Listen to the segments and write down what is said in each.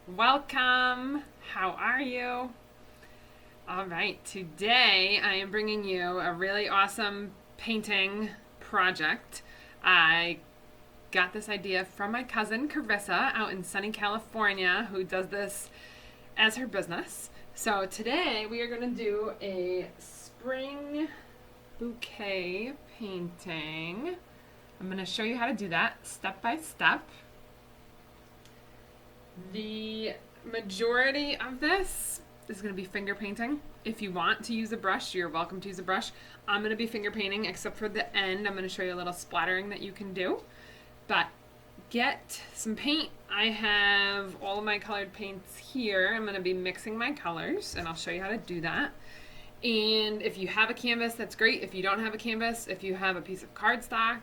Welcome. How are you? All right, today I am bringing you a really awesome painting project. I got this idea from my cousin Carissa out in sunny California, who does this as her business. So today we are going to do a spring bouquet painting. I'm going to show you how to do that step by step. The majority of this is going to be finger painting. If you want to use a brush, you're welcome to use a brush. I'm going to be finger painting, except for the end. I'm going to show you a little splattering that you can do. But get some paint. I have all of my colored paints here. I'm going to be mixing my colors, and I'll show you how to do that. And if you have a canvas, that's great. If you don't have a canvas, if you have a piece of cardstock,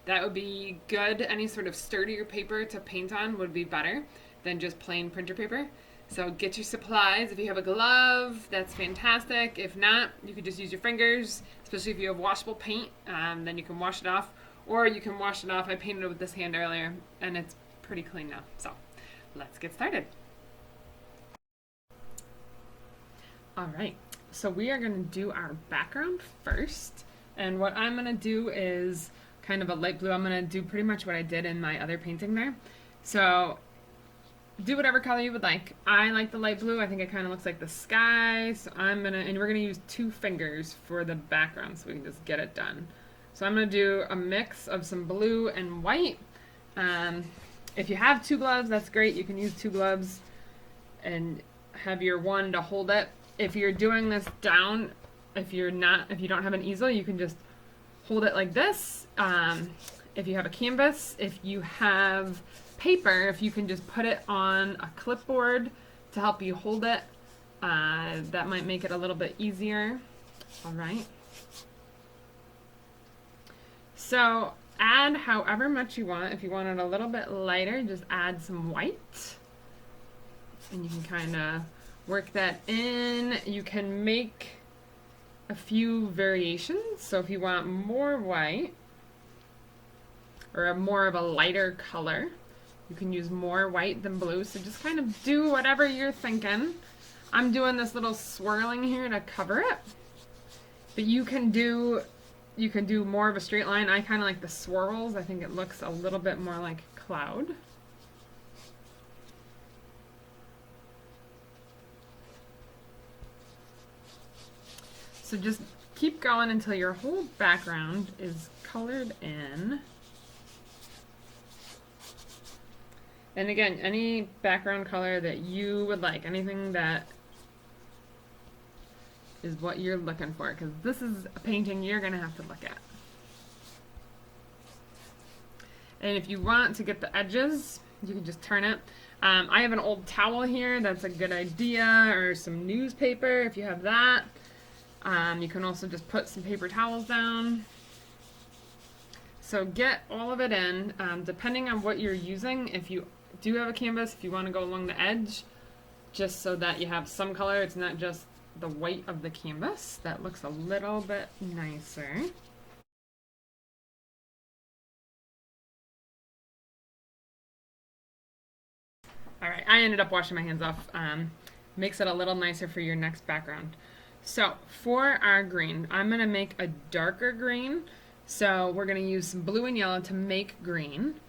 that would be good. Any sort of sturdier paper to paint on would be better than just plain printer paper. So get your supplies. If you have a glove, that's fantastic. If not, you could just use your fingers, especially if you have washable paint, then you can wash it off. Or you can wash it off. I painted it with this hand earlier, and it's pretty clean now. So let's get started. All right, so we are gonna do our background first. And what I'm gonna do is kind of a light blue. I'm gonna do pretty much what I did in my other painting there. So do whatever color you would like. I like the light blue. I think it kind of looks like the sky. So and we're gonna use 2 fingers for the background so we can just get it done. So I'm gonna do a mix of some blue and white. If you have 2 gloves, that's great. You can use 2 gloves and have your one to hold it. If you're doing this down, if you don't have an easel, you can just hold it like this. If you have a canvas, if you have paper, if you can just put it on a clipboard to help you hold it, that might make it a little bit easier. All right. So add however much you want. If you want it a little bit lighter, just add some white. And you can kind of work that in. You can make a few variations. So if you want more white or more of a lighter color, you can use more white than blue. So just kind of do whatever you're thinking. I'm doing this little swirling here to cover it. But you can do more of a straight line. I kind of like the swirls. I think it looks a little bit more like a cloud. So just keep going until your whole background is colored in. And again, any background color that you would like, anything that is what you're looking for, because this is a painting you're going to have to look at. And if you want to get the edges, you can just turn it. I have an old towel here. That's a good idea, or some newspaper if you have that. You can also just put some paper towels down. So get all of it in, depending on what you're using. If you do have a canvas, if you want to go along the edge, just so that you have some color, it's not just the white of the canvas. That looks a little bit nicer. All right, I ended up washing my hands off. Makes it a little nicer for your next background. So for our green, I'm gonna make a darker green. So we're gonna use some blue and yellow to make green.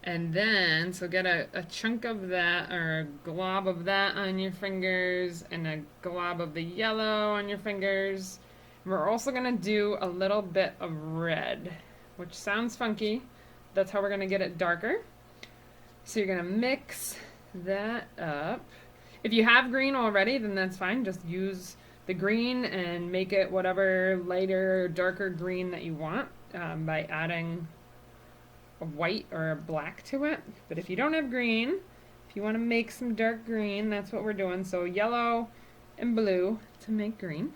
And then, so get a chunk of that, or a glob of that on your fingers, and a glob of the yellow on your fingers. We're also gonna do a little bit of red, which sounds funky. That's how we're gonna get it darker. So you're gonna mix that up. If you have green already, then that's fine. Just use the green and make it whatever lighter, darker green that you want by adding a white or a black to it. But if you don't have green, if you want to make some dark green, that's what we're doing. So yellow and blue to make green.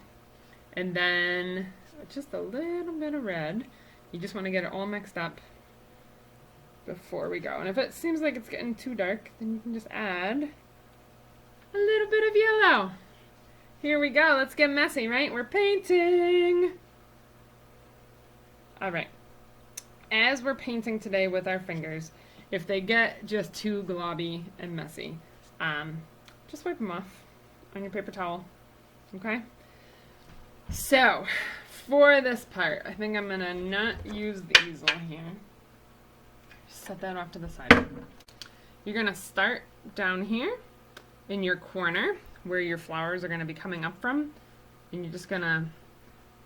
And then just a little bit of red. You just want to get it all mixed up before we go. And if it seems like it's getting too dark, then you can just add a little bit of yellow. Here we go. Let's get messy, right? We're painting. All right. As we're painting today with our fingers, if they get just too globby and messy, just wipe them off on your paper towel. Okay? So, for this part, I think I'm going to not use the easel here. Set that off to the side. You're going to start down here in your corner where your flowers are going to be coming up from, and you're just going to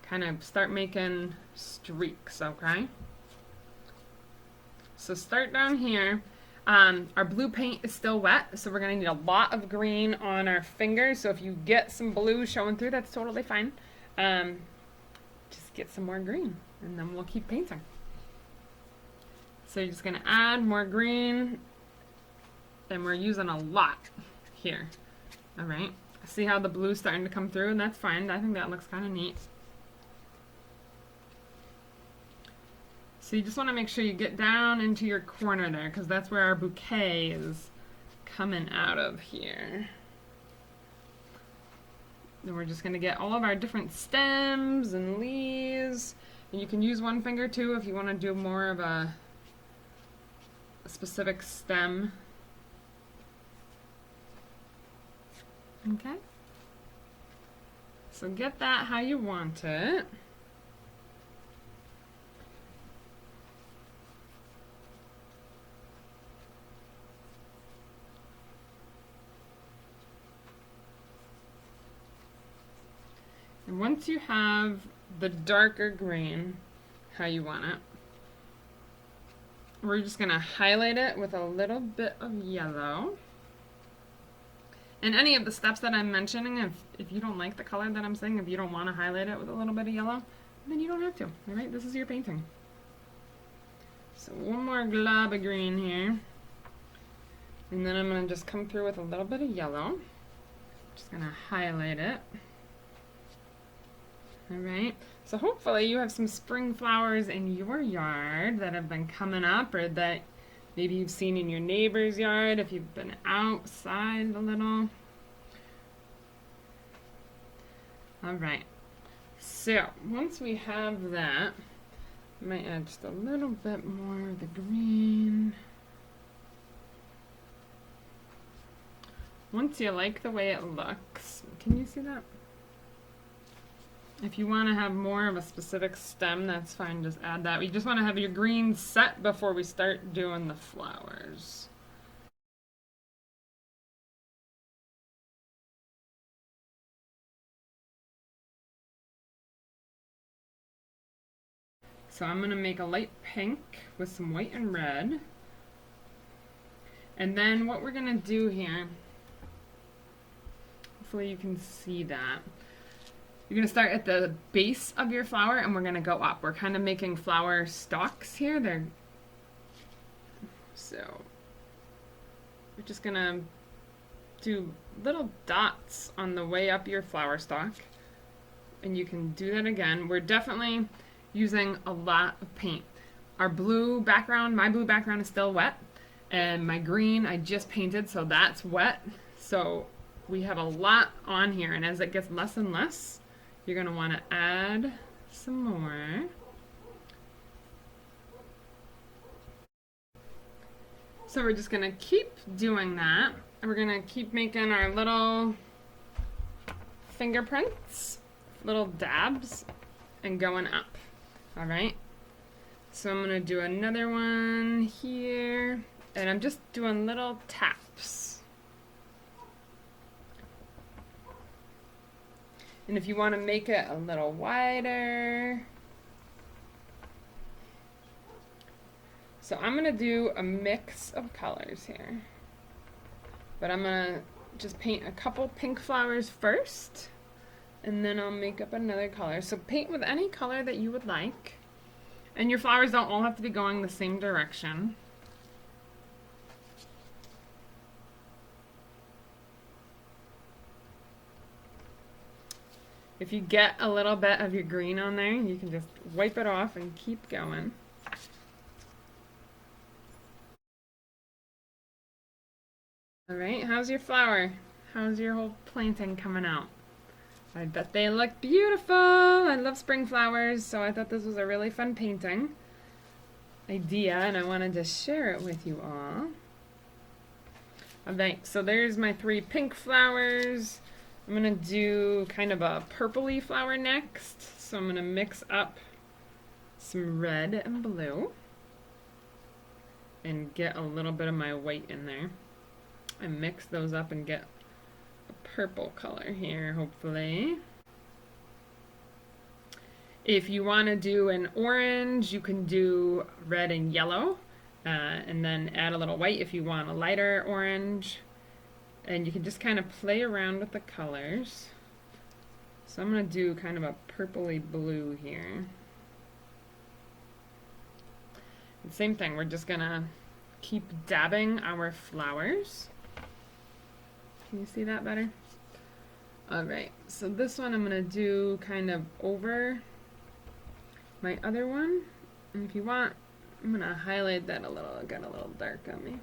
kind of start making streaks, okay? So start down here. Our blue paint is still wet, so we're going to need a lot of green on our fingers. So if you get some blue showing through, that's totally fine. Just get some more green, and then we'll keep painting. So you're just going to add more green, and we're using a lot here. All right. See how the blue's starting to come through, and that's fine. I think that looks kind of neat. So you just want to make sure you get down into your corner there, because that's where our bouquet is coming out of here. Then we're just going to get all of our different stems and leaves. And you can use one finger too if you want to do more of a specific stem. Okay? So get that how you want it. And once you have the darker green how you want it, we're just going to highlight it with a little bit of yellow. And any of the steps that I'm mentioning, if you don't like the color that I'm saying, if you don't want to highlight it with a little bit of yellow, then you don't have to. All right, this is your painting. So one more glob of green here. And then I'm going to just come through with a little bit of yellow. Just going to highlight it. Alright, so hopefully you have some spring flowers in your yard that have been coming up, or that maybe you've seen in your neighbor's yard if you've been outside a little. Alright, so once we have that, I might add just a little bit more of the green. Once you like the way it looks, can you see that? If you want to have more of a specific stem, that's fine, just add that. You just want to have your green set before we start doing the flowers. So I'm going to make a light pink with some white and red. And then what we're going to do here, hopefully you can see that. You're going to start at the base of your flower, and we're going to go up. We're kind of making flower stalks here. So we're just going to do little dots on the way up your flower stalk. And you can do that again. We're definitely using a lot of paint. Our blue background, my blue background is still wet. And my green I just painted, so that's wet. So we have a lot on here. And as it gets less and less, you're going to want to add some more. So we're just going to keep doing that. And we're going to keep making our little fingerprints, little dabs, and going up. All right? So I'm going to do another one here. And I'm just doing little taps. And if you want to make it a little wider. So I'm going to do a mix of colors here. But I'm going to just paint a couple pink flowers first. And then I'll make up another color. So paint with any color that you would like. And your flowers don't all have to be going the same direction. If you get a little bit of your green on there, you can just wipe it off and keep going. Alright, how's your flower? How's your whole planting coming out? I bet they look beautiful! I love spring flowers, so I thought this was a really fun painting idea, and I wanted to share it with you all. Alright, so there's my 3 pink flowers. I'm gonna do kind of a purpley flower next. So I'm gonna mix up some red and blue and get a little bit of my white in there. And mix those up and get a purple color here, hopefully. If you want to do an orange, you can do red and yellow, and then add a little white if you want a lighter orange. And you can just kind of play around with the colors. So I'm going to do kind of a purpley blue here. And same thing, we're just going to keep dabbing our flowers. Can you see that better? Alright, so this one I'm going to do kind of over my other one. And if you want, I'm going to highlight that a little. It got a little dark on me.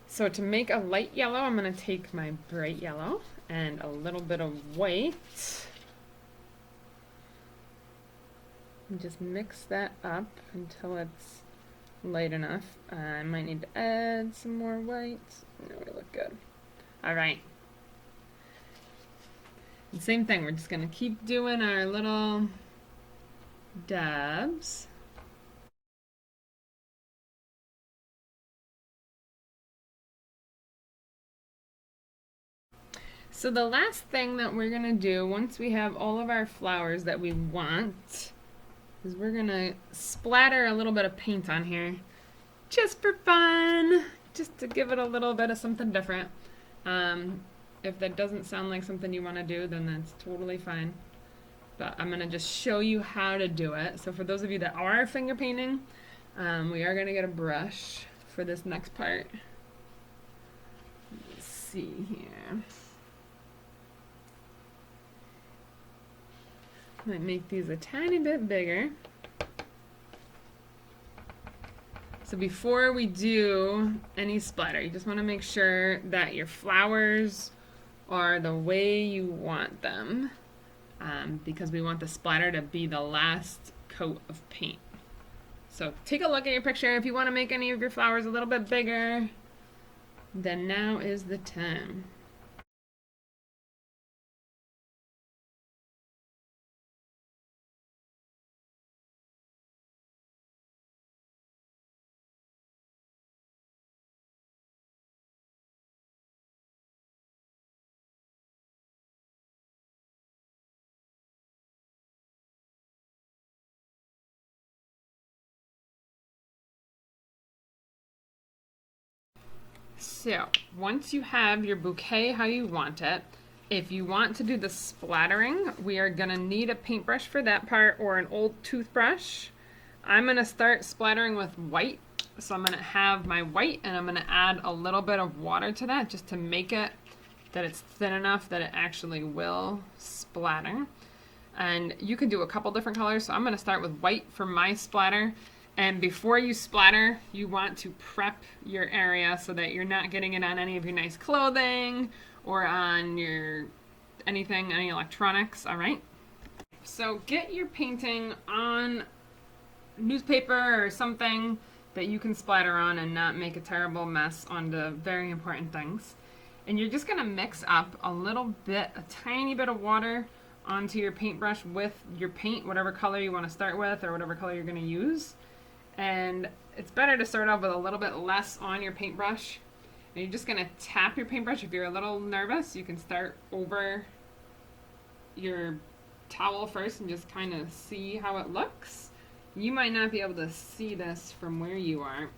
So to make a light yellow, I'm going to take my bright yellow and a little bit of white and just mix that up until it's light enough. I might need to add some more white. No, we look good. Alright. Same thing, we're just going to keep doing our little dabs. So the last thing that we're going to do once we have all of our flowers that we want is we're going to splatter a little bit of paint on here just for fun, just to give it a little bit of something different. If that doesn't sound like something you want to do, then that's totally fine. But I'm going to just show you how to do it. So for those of you that are finger painting, we are going to get a brush for this next part. Let's see here. Might make these a tiny bit bigger. So before we do any splatter, you just want to make sure that your flowers are the way you want them, because we want the splatter to be the last coat of paint. So take a look at your picture. If you want to make any of your flowers a little bit bigger, then now is the time. So once you have your bouquet how you want it, if you want to do the splattering, we are going to need a paintbrush for that part or an old toothbrush. I'm going to start splattering with white. So I'm going to have my white and I'm going to add a little bit of water to that just to make it that it's thin enough that it actually will splatter. And you can do a couple different colors. So I'm going to start with white for my splatter. And before you splatter, you want to prep your area so that you're not getting it on any of your nice clothing or on your anything, any electronics, all right? So get your painting on newspaper or something that you can splatter on and not make a terrible mess on the very important things. And you're just gonna mix up a little bit, a tiny bit of water onto your paintbrush with your paint, whatever color you wanna start with or whatever color you're gonna use. And it's better to start off with a little bit less on your paintbrush. And you're just going to tap your paintbrush. If you're a little nervous, you can start over your towel first and just kind of see how it looks. You might not be able to see this from where you are,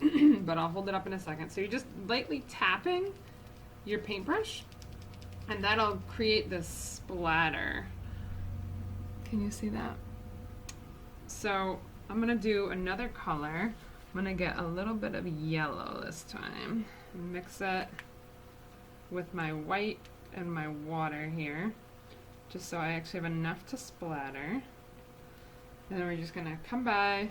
but I'll hold it up in a second. So you're just lightly tapping your paintbrush, and that'll create this splatter. Can you see that? So I'm going to do another color. I'm going to get a little bit of yellow this time. Mix it with my white and my water here, just so I actually have enough to splatter. And then we're just gonna come by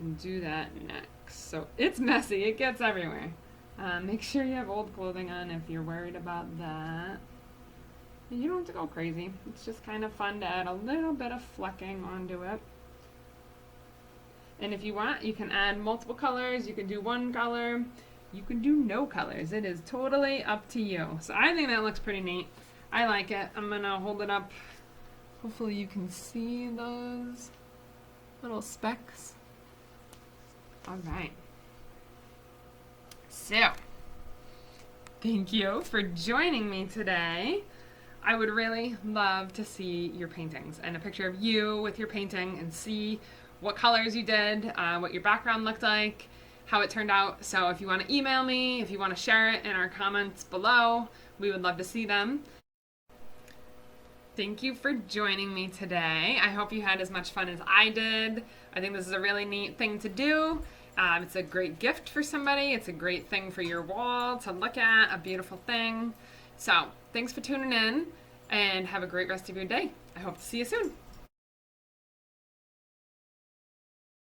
and do that next. So it's messy, it gets everywhere. Make sure you have old clothing on if you're worried about that. You don't have to go crazy. It's just kind of fun to add a little bit of flecking onto it. And if you want, you can add multiple colors. You can do one color. You can do no colors. It is totally up to you. So I think that looks pretty neat. I like it. I'm gonna hold it up. Hopefully you can see those little specks. All right. So, thank you for joining me today. I would really love to see your paintings and a picture of you with your painting and see what colors you did, what your background looked like, how it turned out. So if you want to email me, if you want to share it in our comments below, we would love to see them. Thank you for joining me today. I hope you had as much fun as I did. I think this is a really neat thing to do. It's a great gift for somebody. It's a great thing for your wall to look at, a beautiful thing. So thanks for tuning in and have a great rest of your day. I hope to see you soon.